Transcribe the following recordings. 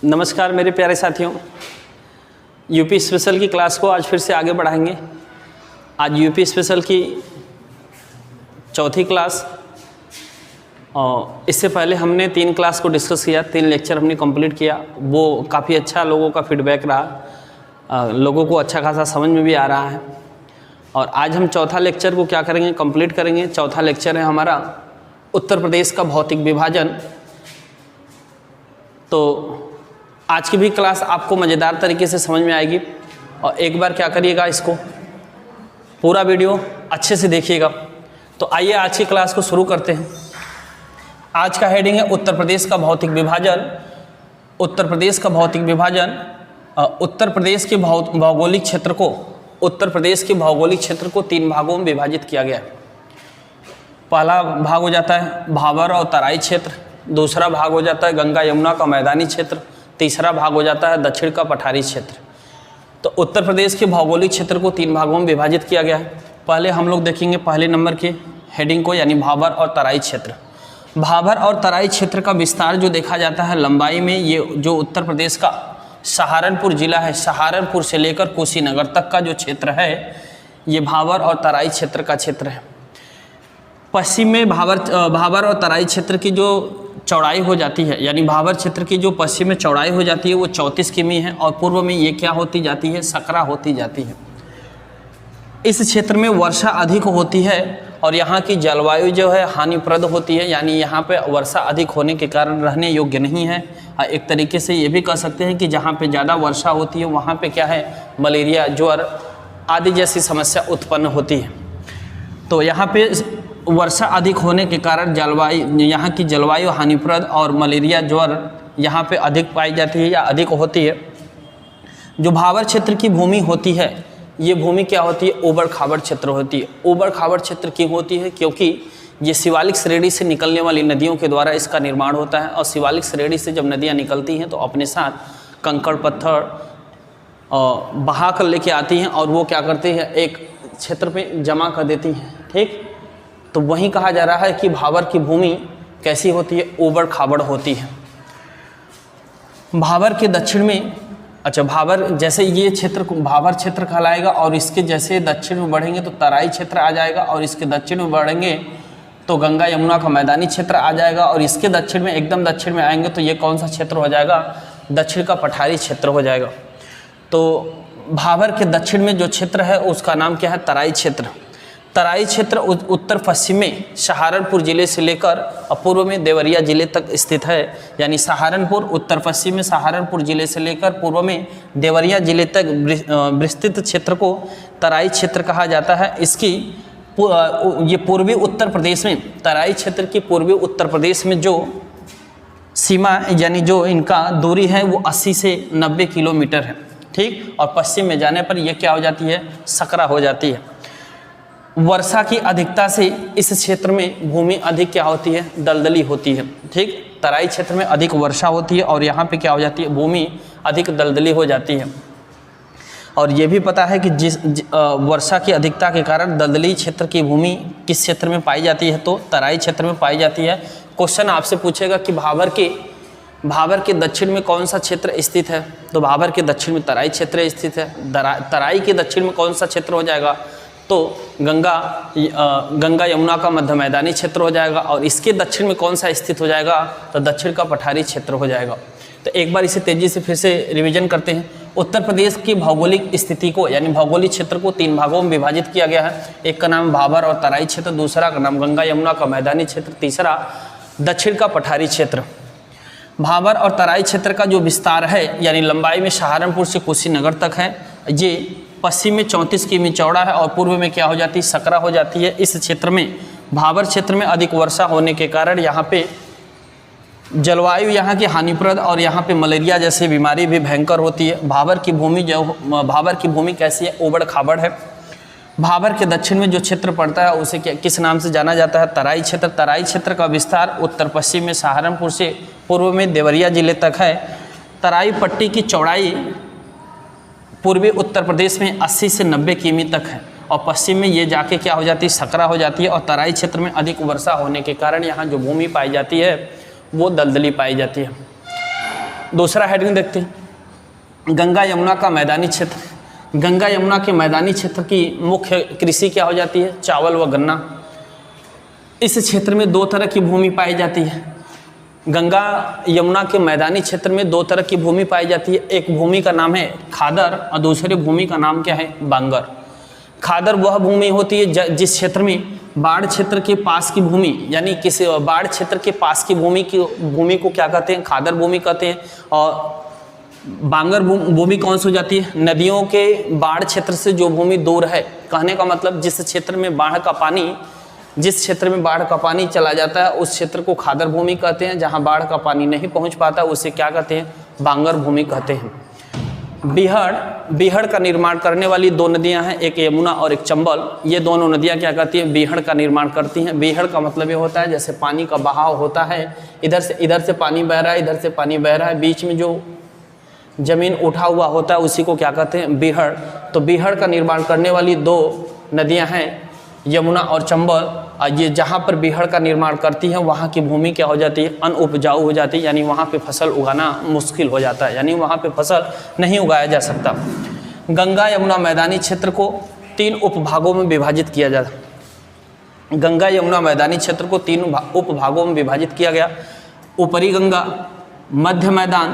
नमस्कार मेरे प्यारे साथियों, यूपी स्पेशल की क्लास को आज फिर से आगे बढ़ाएंगे। आज यूपी स्पेशल की चौथी क्लास, और इससे पहले हमने 3 क्लास को डिस्कस किया, 3 लेक्चर हमने कंप्लीट किया। वो काफ़ी अच्छा लोगों का फीडबैक रहा, लोगों को अच्छा खासा समझ में भी आ रहा है। और आज हम चौथा लेक्चर को क्या करेंगे, कंप्लीट करेंगे। चौथा लेक्चर है हमारा उत्तर प्रदेश का भौतिक विभाजन। तो आज की भी क्लास आपको मज़ेदार तरीके से समझ में आएगी। और एक बार क्या करिएगा, इसको पूरा वीडियो अच्छे से देखिएगा। तो आइए आज की क्लास को शुरू करते हैं। आज का हेडिंग है उत्तर प्रदेश का भौतिक विभाजन। उत्तर प्रदेश का भौतिक विभाजन, उत्तर प्रदेश के भौगोलिक क्षेत्र को, उत्तर प्रदेश के भौगोलिक क्षेत्र को 3 भागों में विभाजित किया गया है। पहला भाग हो जाता है भाबर और तराई क्षेत्र, दूसरा भाग हो जाता है गंगा यमुना का मैदानी क्षेत्र, तीसरा भाग हो जाता है दक्षिण का पठारी क्षेत्र। तो उत्तर प्रदेश के भौगोलिक क्षेत्र को 3 भागों में विभाजित किया गया है। पहले हम लोग देखेंगे पहले नंबर के हेडिंग को, यानी भाबर और तराई क्षेत्र। भाबर और तराई क्षेत्र का विस्तार जो देखा जाता है लंबाई में, ये जो उत्तर प्रदेश का सहारनपुर जिला है, सहारनपुर से लेकर कुशीनगर तक का जो क्षेत्र है, ये भाबर और तराई क्षेत्र का क्षेत्र है। पश्चिम में भाबर और तराई क्षेत्र की जो चौड़ाई हो जाती है, यानी भाबर क्षेत्र की जो पश्चिम में चौड़ाई हो जाती है वो 34 किमी है, और पूर्व में ये क्या होती जाती है, सकरा होती जाती है। इस क्षेत्र में वर्षा अधिक होती है और यहाँ की जलवायु जो है हानिप्रद होती है, यानी यहाँ पे वर्षा अधिक होने के कारण रहने योग्य नहीं है। एक तरीके से ये भी कह सकते हैं कि जहाँ पे ज़्यादा वर्षा होती है वहाँ पे क्या है, मलेरिया, ज्वर आदि जैसी समस्या उत्पन्न होती है। तो यहाँ पे वर्षा अधिक होने के कारण जलवायु, यहाँ की जलवायु हानिप्रद और मलेरिया, ज्वर यहाँ पे अधिक पाई जाती है या अधिक होती है। जो भाबर क्षेत्र की भूमि होती है, ये भूमि क्या होती है, ऊबड़ खाबड़ क्षेत्र होती है। ऊबड़ खाबड़ क्षेत्र क्यों होती है, क्योंकि ये शिवालिक श्रेणी से निकलने वाली नदियों के द्वारा इसका निर्माण होता है। और शिवालिक श्रेणी से जब नदियाँ निकलती हैं तो अपने साथ कंकड़ पत्थर बहा कर लेके आती हैं, और वो क्या करती हैं, एक क्षेत्र पे जमा कर देती हैं। ठीक, तो वहीं कहा जा रहा है कि भाबर की भूमि कैसी होती है, ऊबड़ खाबड़ होती है। भाबर के दक्षिण में, अच्छा भाबर जैसे ये क्षेत्र भाबर क्षेत्र कहलाएगा, और इसके जैसे दक्षिण में बढ़ेंगे तो तराई क्षेत्र आ जाएगा, और इसके दक्षिण में बढ़ेंगे तो गंगा यमुना का मैदानी क्षेत्र आ जाएगा, और इसके दक्षिण में, एकदम दक्षिण में आएंगे तो ये कौन सा क्षेत्र हो जाएगा, दक्षिण का पठारी क्षेत्र हो जाएगा। तो भाबर के दक्षिण में जो क्षेत्र है उसका नाम क्या है, तराई क्षेत्र। तराई क्षेत्र उत्तर पश्चिम में सहारनपुर जिले से लेकर पूर्व में देवरिया जिले तक स्थित है, यानी सहारनपुर उत्तर पश्चिम में सहारनपुर जिले से लेकर पूर्व में देवरिया जिले तक विस्तृत क्षेत्र को तराई क्षेत्र कहा जाता है। इसकी ये पूर्वी उत्तर प्रदेश में, तराई क्षेत्र की पूर्वी उत्तर प्रदेश में जो सीमा, यानी जो इनका दूरी है वो 80 से 90 किलोमीटर है। ठीक, और पश्चिम में जाने पर यह क्या हो जाती है, सकरा हो जाती है। वर्षा की अधिकता से इस क्षेत्र में भूमि अधिक क्या होती है, दलदली होती है। ठीक, तराई क्षेत्र में अधिक वर्षा होती है और यहाँ पे क्या हो जाती है, भूमि अधिक दलदली हो जाती है। और ये भी पता है कि जिस वर्षा की अधिकता के कारण दलदली क्षेत्र की भूमि किस क्षेत्र में पाई जाती है, तो तराई क्षेत्र में पाई जाती है। क्वेश्चन आपसे पूछेगा कि भाबर के दक्षिण में कौन सा क्षेत्र स्थित है, तो भाबर के दक्षिण में तराई क्षेत्र स्थित है। तराई के दक्षिण में कौन सा क्षेत्र हो जाएगा, तो गंगा यमुना का मध्य मैदानी क्षेत्र हो जाएगा, और इसके दक्षिण में कौन सा स्थित हो जाएगा, तो दक्षिण का पठारी क्षेत्र हो जाएगा। तो एक बार इसे तेजी से फिर से रिवीजन करते हैं। उत्तर प्रदेश की भौगोलिक स्थिति को, यानी भौगोलिक क्षेत्र को 3 भागों में विभाजित किया गया है। एक का नाम भाबर और तराई क्षेत्र, दूसरा का नाम गंगा यमुना का मैदानी क्षेत्र, तीसरा दक्षिण का पठारी क्षेत्र। भाबर और तराई क्षेत्र का जो विस्तार है, यानी लंबाई में सहारनपुर से कुशीनगर तक है, ये पश्चिम में 34 किमी चौड़ा है और पूर्व में क्या हो जाती है, सकरा हो जाती है। इस क्षेत्र में, भाबर क्षेत्र में अधिक वर्षा होने के कारण यहाँ पे जलवायु यहाँ की हानिप्रद और यहाँ पे मलेरिया जैसी बीमारी भी भयंकर होती है। भाबर की भूमि कैसी है, ऊबड़ खाबड़ है। भाबर के दक्षिण में जो क्षेत्र पड़ता है उसे किस नाम से जाना जाता है, तराई क्षेत्र। तराई क्षेत्र का विस्तार उत्तर पश्चिम में सहारनपुर से पूर्व में देवरिया जिले तक है। तराई पट्टी की चौड़ाई पूर्वी उत्तर प्रदेश में 80 से 90 किमी तक है, और पश्चिम में ये जाके क्या हो जाती है, सकरा हो जाती है। और तराई क्षेत्र में अधिक वर्षा होने के कारण यहाँ जो भूमि पाई जाती है वो दलदली पाई जाती है। दूसरा हेडिंग देखते हैं, गंगा यमुना का मैदानी क्षेत्र। गंगा यमुना के मैदानी क्षेत्र की मुख्य कृषि क्या हो जाती है? चावल व गन्ना। इस क्षेत्र में दो तरह की भूमि पाई जाती है। गंगा यमुना के मैदानी क्षेत्र में दो तरह की भूमि पाई जाती है। एक भूमि का नाम है खादर और दूसरी भूमि का नाम क्या है? बांगर। खादर वह भूमि होती है जिस क्षेत्र में बाढ़ क्षेत्र के पास की भूमि, यानी किसी बाढ़ क्षेत्र के पास की भूमि को क्या कहते हैं? खादर भूमि कहते हैं। और बांगर भूमि कौन सी हो जाती है? नदियों के बाढ़ क्षेत्र से जो भूमि दूर है। कहने का मतलब जिस क्षेत्र में बाढ़ का पानी चला जाता है उस क्षेत्र को खादर भूमि कहते हैं। जहां बाढ़ का पानी नहीं पहुंच पाता उसे क्या कहते हैं? बांगर भूमि कहते हैं। बीहड़ का निर्माण करने वाली दो नदियां हैं, एक यमुना और एक चंबल। ये दोनों नदियां क्या करती हैं? बीहड़ का निर्माण करती हैं। बीहड़ का मतलब ये होता है जैसे पानी का बहाव होता है, इधर से पानी बह रहा है, इधर से पानी बह रहा है, बीच में जो जमीन उठा हुआ होता है उसी को क्या कहते हैं? बीहड़। तो बीहड़ का निर्माण करने वाली दो नदियां हैं यमुना और चंबल। ये जहाँ पर बीहड़ का निर्माण करती हैं वहाँ की भूमि क्या हो जाती है? अनउपजाऊ हो जाती है, यानी वहाँ पे फसल उगाना मुश्किल हो जाता है, यानी वहाँ पे फसल नहीं उगाया जा सकता। गंगा यमुना मैदानी क्षेत्र को 3 उपभागों में विभाजित किया जाता। गंगा यमुना मैदानी क्षेत्र को 3 उपभागों में विभाजित किया गया। ऊपरी गंगा, मध्य मैदान,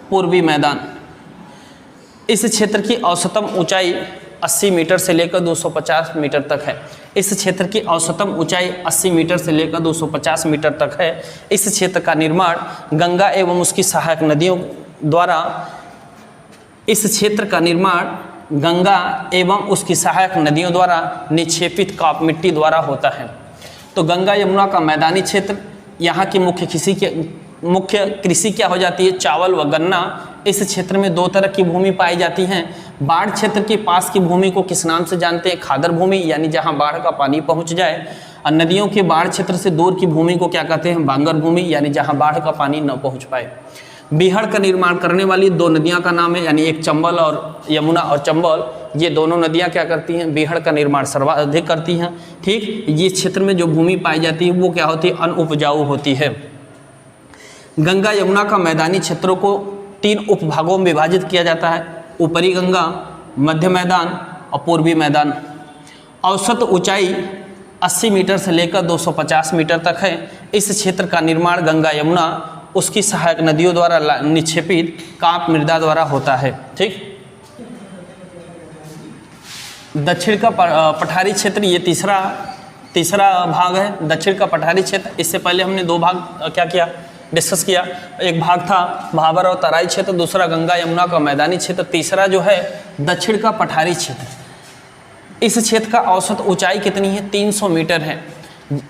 पूर्वी मैदान। इस क्षेत्र की औसतम ऊंचाई 80 मीटर से लेकर 250 मीटर तक है। इस क्षेत्र की औसतम ऊंचाई 80 मीटर से लेकर 250 मीटर तक है। इस क्षेत्र का निर्माण गंगा एवं उसकी सहायक नदियों द्वारा निक्षेपित काप मिट्टी द्वारा होता है। तो गंगा यमुना का मैदानी क्षेत्र, यहाँ की मुख्य कृषि क्या हो जाती है? चावल व गन्ना। इस क्षेत्र में दो तरह की भूमि पाई जाती हैं। बाढ़ क्षेत्र के पास की भूमि को किस नाम से जानते हैं? खादर भूमि, यानी जहां बाढ़ का पानी पहुंच जाए। और नदियों के बाढ़ क्षेत्र से दूर की भूमि को क्या कहते हैं? बांगर भूमि, यानी जहां बाढ़ का पानी न पहुंच पाए। बीहड़ का निर्माण करने वाली दो नदियां का नाम है, यानी एक चंबल और यमुना और चंबल। ये दोनों नदियां क्या करती हैं? बीहड़ का निर्माण सर्वाधिक करती हैं। ठीक, ये क्षेत्र में जो भूमि पाई जाती है वो क्या होती है? अनउपजाऊ होती है। गंगा यमुना का मैदानी क्षेत्रों को 3 उपभागों में विभाजित किया जाता है। ऊपरी गंगा, मध्य मैदान और पूर्वी मैदान। औसत ऊंचाई 80 मीटर से लेकर 250 मीटर तक है। इस क्षेत्र का निर्माण गंगा यमुना उसकी सहायक नदियों द्वारा निक्षेपित कांप मृदा द्वारा होता है। ठीक, दक्षिण का पठारी क्षेत्र, ये तीसरा भाग है दक्षिण का पठारी क्षेत्र। इससे पहले हमने 2 भाग क्या किया? डिस्कस किया। एक भाग था भाबर और तराई क्षेत्र, दूसरा गंगा यमुना का मैदानी क्षेत्र, तीसरा जो है दक्षिण का पठारी क्षेत्र। इस क्षेत्र का औसत ऊंचाई कितनी है? 300 मीटर है।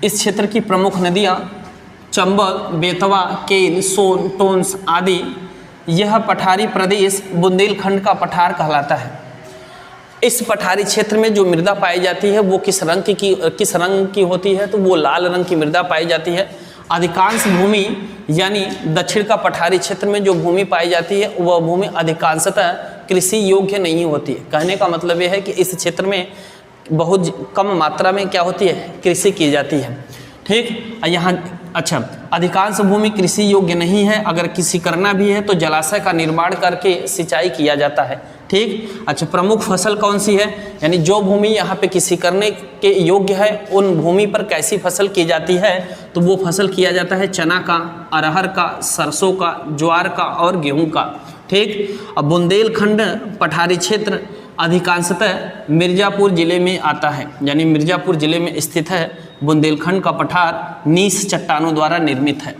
इस क्षेत्र की प्रमुख नदियां चंबल, बेतवा, केन, सोन, टोंस आदि। यह पठारी प्रदेश बुंदेलखंड का पठार कहलाता है। इस पठारी क्षेत्र में जो मृदा पाई जाती है वो किस रंग की होती है? तो वो लाल रंग की मृदा पाई जाती है। अधिकांश भूमि, यानी दक्षिण का पठारी क्षेत्र में जो भूमि पाई जाती है वह भूमि अधिकांशतः कृषि योग्य नहीं होती है। कहने का मतलब यह है कि इस क्षेत्र में बहुत कम मात्रा में क्या होती है? कृषि की जाती है। ठीक, यहाँ अधिकांश भूमि कृषि योग्य नहीं है। अगर कृषि करना भी है तो जलाशय का निर्माण करके सिंचाई किया जाता है। ठीक, प्रमुख फसल कौन सी है? यानी जो भूमि यहाँ पे कृषि करने के योग्य है उन भूमि पर कैसी फसल की जाती है? तो वो फसल किया जाता है चना का, अरहर का, सरसों का, ज्वार का और गेहूं का। ठीक, अब बुंदेलखंड पठारी क्षेत्र अधिकांशतः मिर्जापुर जिले में आता है, यानी मिर्जापुर जिले में स्थित है। बुंदेलखंड का पठार नीस चट्टानों द्वारा निर्मित है।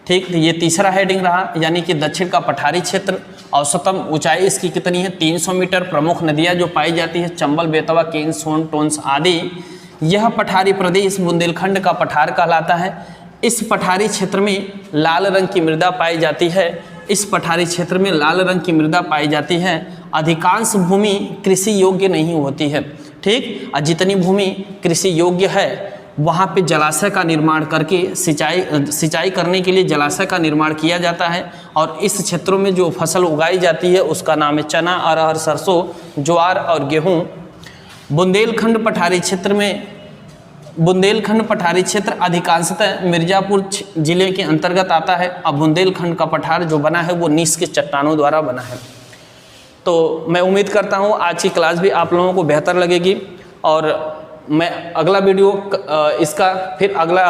ठीक, तो ये तीसरा हेडिंग रहा, यानी कि दक्षिण का पठारी क्षेत्र। औसतम ऊंचाई इसकी कितनी है? 300 मीटर। प्रमुख नदियां जो पाई जाती है चंबल, बेतवा, केन, सोन, टोंस आदि। यह पठारी प्रदेश बुंदेलखंड का पठार कहलाता है। इस पठारी क्षेत्र में लाल रंग की मृदा पाई जाती है। इस पठारी क्षेत्र में लाल रंग की मृदा पाई जाती है। अधिकांश भूमि कृषि योग्य नहीं होती है। ठीक, और जितनी भूमि कृषि योग्य है वहाँ पे जलाशय का निर्माण करके सिंचाई करने के लिए जलाशय का निर्माण किया जाता है। और इस क्षेत्रों में जो फसल उगाई जाती है उसका नाम है चना, अरहर, सरसों, ज्वार और गेहूँ। बुंदेलखंड पठारी क्षेत्र में बुंदेलखंड पठारी क्षेत्र अधिकांशतः मिर्जापुर जिले के अंतर्गत आता है। अब बुंदेलखंड का पठार जो बना है वो नीस के चट्टानों द्वारा बना है। तो मैं उम्मीद करता हूँ आज की क्लास भी आप लोगों को बेहतर लगेगी, और मैं अगला वीडियो इसका फिर अगला